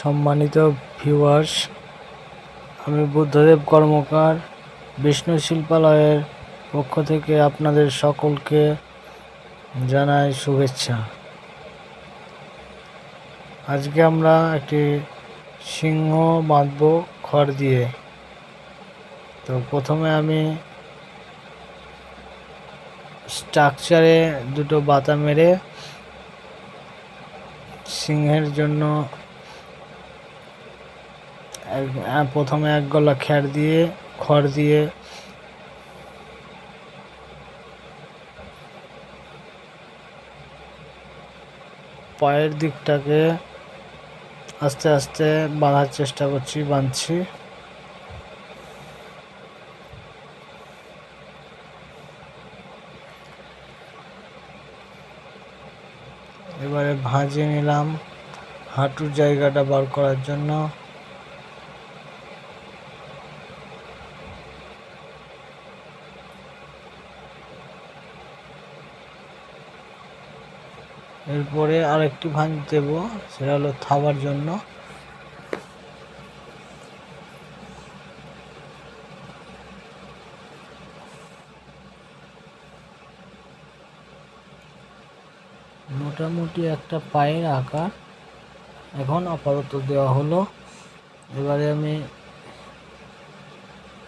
সম্মানিত ভিউয়ার্স, আমি বুদ্ধদেব কর্মকার বিষ্ণু শিল্পালয়ের পক্ষ থেকে আপনাদের সকলকে জানাই শুভেচ্ছা। আজকে আমরা একটি সিংহ বাঁধব খড় দিয়ে। তো প্রথমে আমি স্ট্রাকচারে দুটো বাতা মেরে সিংহের জন্য প্রথমে এক গলা খড় দিয়ে পায়ের দিকটাকে আস্তে আস্তে বাঁধার চেষ্টা বাঁধছি। এবারে ভাঁজে নিলাম হাঁটুর জায়গাটা বার করার জন্য। এরপরে আরেকটি ভাঁজ দেব, সেটা হলো থাবার জন্য। মোটামুটি একটা পায়ের আকার এখন আপাতত দেওয়া হলো। এবারে আমি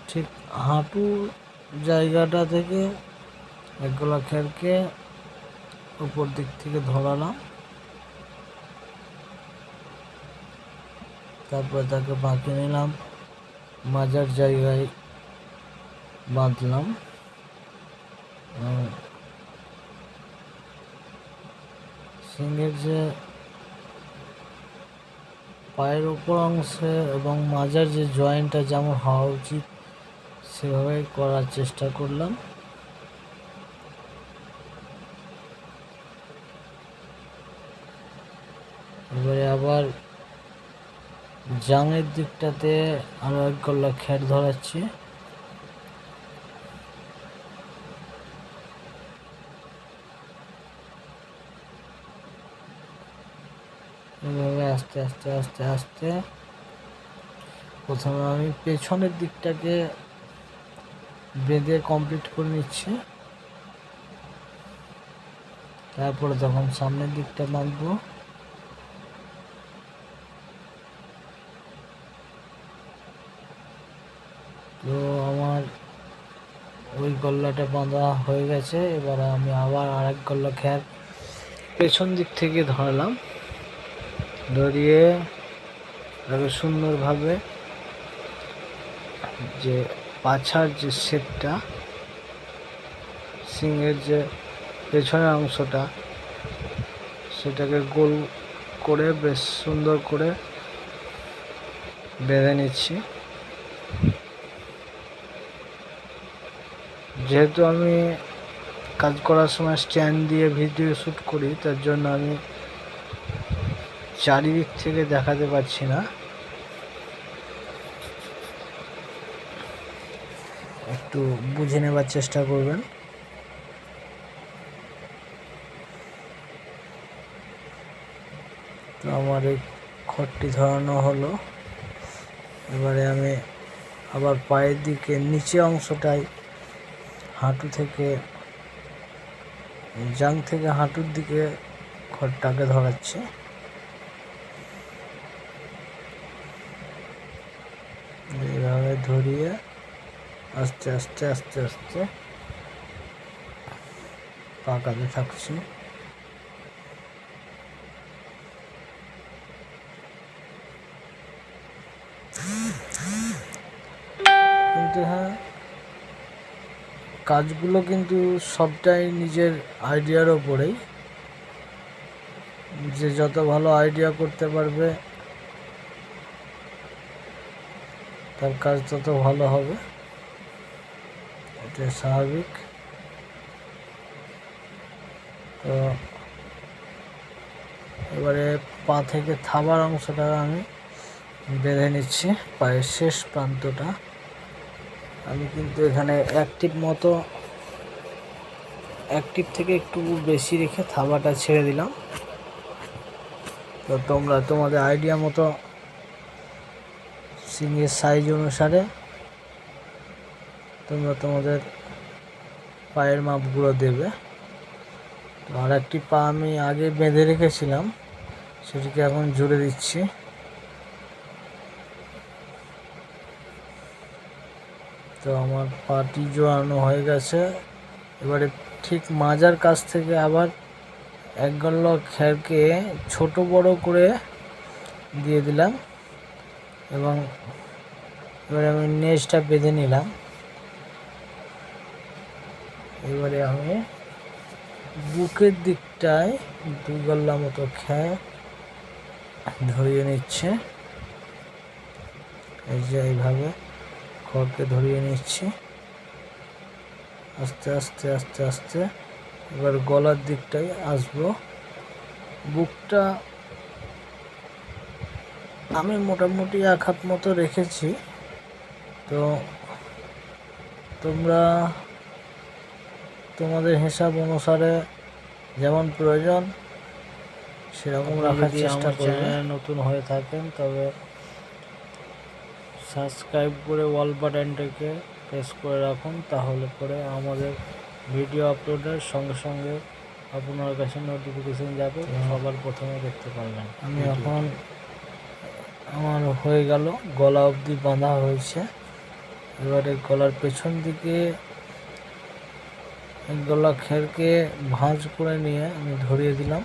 ঠিক হাঁটুর জায়গাটা থেকে এক গলা খেরকে উপর দিক থেকে ধরালাম, তারপর তাকে বাঁকে নিলাম, মাজার জায়গায় বাঁধলাম। সিংহের যে পায়ের উপর অংশে এবং মাজার যে জয়েন্টটা যেমন হওয়া উচিত সেভাবে করার চেষ্টা করলাম। এবারে আবার জাঙের দিকটাতে আরো এক গলা খের ধরাচ্ছি। এভাবে আস্তে আস্তে আস্তে আস্তে প্রথমে আমি পেছনের দিকটাকে বেঁধে কমপ্লিট করে নিচ্ছি, তারপরে যখন সামনের দিকটা বাঁধবো তো আমার ওই গল্লাটা বাঁধা হয়ে গেছে। এবার আমি আবার আরেক গল্লা খের পেছন দিক থেকে ধরালাম, ধরিয়ে তাকে সুন্দরভাবে যে পাছার যে শেপটা, সিংহের যে পেছনের অংশটা, সেটাকে গোল করে বেশ সুন্দর করে বেঁধে নিচ্ছি। যেহেতু আমি কাজ করার সময় স্ট্যান্ড দিয়ে ভিডিও শ্যুট করি, তার জন্য আমি চারিদিক থেকে দেখাতে পারছি না, একটু বুঝে নেবার চেষ্টা করবেন। তো আমার এই খড়টি ধরানো হলো। এবারে আমি আবার পায়ের দিকে নিচে অংশটাই হাঁটু থেকে জাং থেকে হাঁটুর দিকে খড়টাকে ধরাচ্ছি। এইভাবে ধরিয়ে আস্তে আস্তে আস্তে আস্তে পাকাতে থাকছি। কিন্তু হ্যাঁ, কাজগুলো কিন্তু সবটাই নিজের আইডিয়ার ওপরেই, যে যত ভালো আইডিয়া করতে পারবে তার কাজ তত ভালো হবে, এটা স্বাভাবিক। তো এবারে পা থেকে থাবার অংশটা আমি বেঁধে নিচ্ছি, পায়ের শেষ প্রান্তটা। আমি কিন্তু এখানে অ্যাক্টিভ থেকে একটু বেশি রেখে থাবাটা ছেড়ে দিলাম। তো তোমরা তোমাদের আইডিয়া মতো সিংহের সাইজ অনুসারে তোমরা তোমাদের পায়ের মাপগুলো দেবে। তো আর একটি পা আমি আগে বেঁধে রেখেছিলাম, সেটিকে এখন জুড়ে দিচ্ছি। তো আমার পাটি জোড়ানো হয়ে গেছে। এবারে ঠিক মাজার কাছ থেকে আবার এক গল্লা খ্যারকে ছোট বড় করে দিয়ে দিলাম এবং এবারে আমি নেজটা বেঁধে নিলাম। এবারে আমি বুকের দিকটায় 2 গল্লা মতো খ্যার ধরিয়ে নিচ্ছে। এই যে এইভাবে খড়কে ধরিয়ে নিচ্ছি আস্তে আস্তে আস্তে আস্তে। এবার গলার দিকটায় আসবো। বুকটা আমি মোটামুটি 1 হাত মতো রেখেছি। তো তোমরা তোমাদের হিসাব অনুসারে যেমন প্রয়োজন সেরকম রাখার চেষ্টা করবে। নতুন হয়ে থাকেন তবে সাবস্ক্রাইব করে অল বাটনটাকে প্রেস করে রাখুন, তাহলে পরে আমাদের ভিডিও আপলোডের সঙ্গে সঙ্গে আপনার কাছে নোটিফিকেশন যাবে, সবার প্রথমে দেখতে পারবেন। আমি এখন আমার হয়ে গেল, গলা অবধি বাঁধা হয়েছে। এবারে গলার পেছন দিকে এক গলা খ্যারকে ভাঁজ করে নিয়ে আমি ধরিয়ে দিলাম,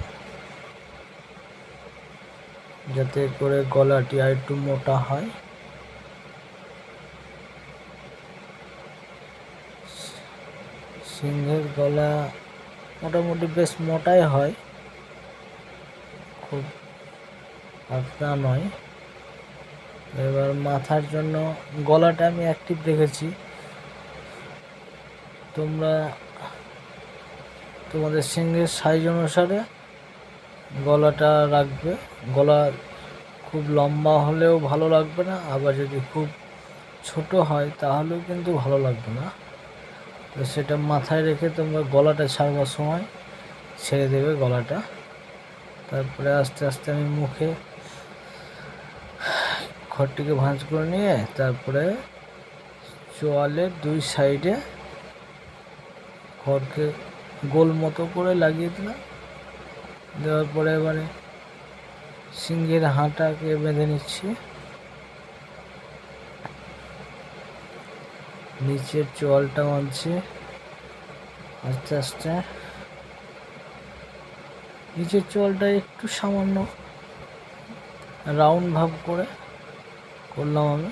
যাতে করে গলাটি আর একটু মোটা হয়। সিংহের গলা মোটামুটি বেশ মোটাই হয়, খুব পাতলা নয়। এবার মাথার জন্য গলাটা আমি অ্যাক্টিভ রেখেছি। তোমরা তোমাদের সিংহের সাইজ অনুসারে গলাটা রাখবে। গলা খুব লম্বা হলেও ভালো লাগবে না, আবার যদি খুব ছোট হয় তাহলেও কিন্তু ভালো লাগবে না। তো সেটা মাথায় রেখে তোমরা গলাটা ছাড়বার সময় ছেড়ে দেবে গলাটা। তারপরে আস্তে আস্তে আমি মুখে খড়টিকে ভাঁজ করে নিয়ে তারপরে চোয়ালের 2 সাইডে খড়কে গোল মতো করে লাগিয়ে দিলাম। দেওয়ার পরে এবারে সিংহের হাঁটাকে বেঁধে নিচ্ছি। নিচের চোয়ালটা বাঁধছি আস্তে আস্তে। নিচের চোয়ালটা একটু সামান্য রাউন্ড ভাব করে করলাম আমি।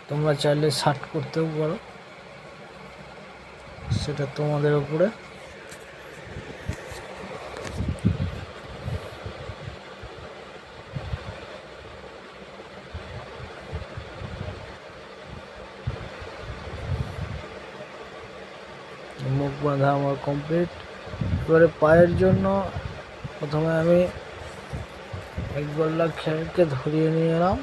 তোমরা চাইলে শার্ট করতেও পারো, সেটা তোমাদের উপরে। মুখ বাঁধা আমার কমপ্লিট। এবারে পায়ের জন্য প্রথমে আমি এক গল্লা খ্যারকে ধরিয়ে নিয়ে এলাম।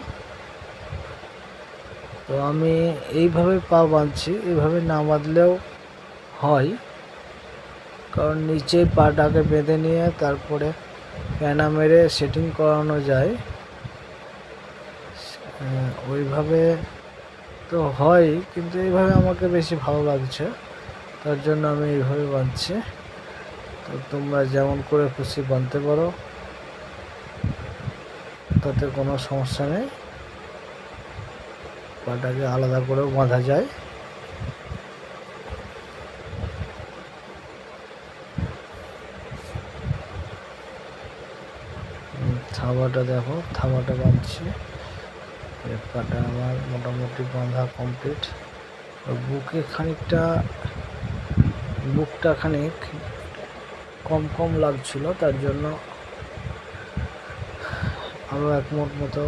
তো আমি এইভাবে পা বাঁধছি, এইভাবে না বাঁধলেও হয়, কারণ নিচে পাটাকে বেঁধে নিয়ে তারপরে প্যানা মেরে সেটিং করানো যায়। ওইভাবে তো হয়, কিন্তু এইভাবে আমাকে বেশি ভালো লাগছে, তার জন্য আমি এইভাবে বাঁধছি। তো তোমরা যেমন করে খুশি বাঁধতে পারো, তাতে কোনো সমস্যা নেই। পাটাকে আলাদা করেও বাঁধা যায়। থাবাটা দেখো, থাবাটা বাঁধছি। পাটা আমার মোটামুটি বাঁধা কমপ্লিট। বুকটা খানিক কম কম লাগছিল, তার জন্য আরও 1 মুঠ মতো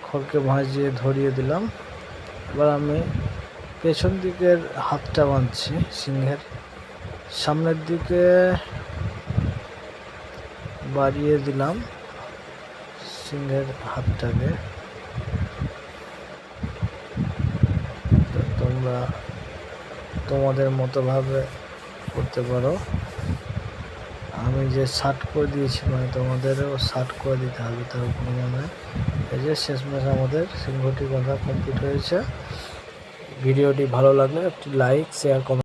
খড়কে ভাঁজিয়ে ধরিয়ে দিলাম। এবার আমি পেছন দিকের হাতটা বাঁধছি। সিংহের সামনের দিকে বাড়িয়ে দিলাম সিংহের হাতটাকে। তোমরা তোমাদের মতো ভাবে করতে পারো। আমি যে শার্ট করে দিয়েছি, মানে তোমাদেরও শার্ট করে দিতে হবে, তার কোনো মানে এই যে যে শেষমেশ আমাদের সিংহটি বাঁধা কমপ্লিট হয়েছে। ভিডিওটি ভালো লাগলে একটি লাইক, শেয়ার, কমেন্ট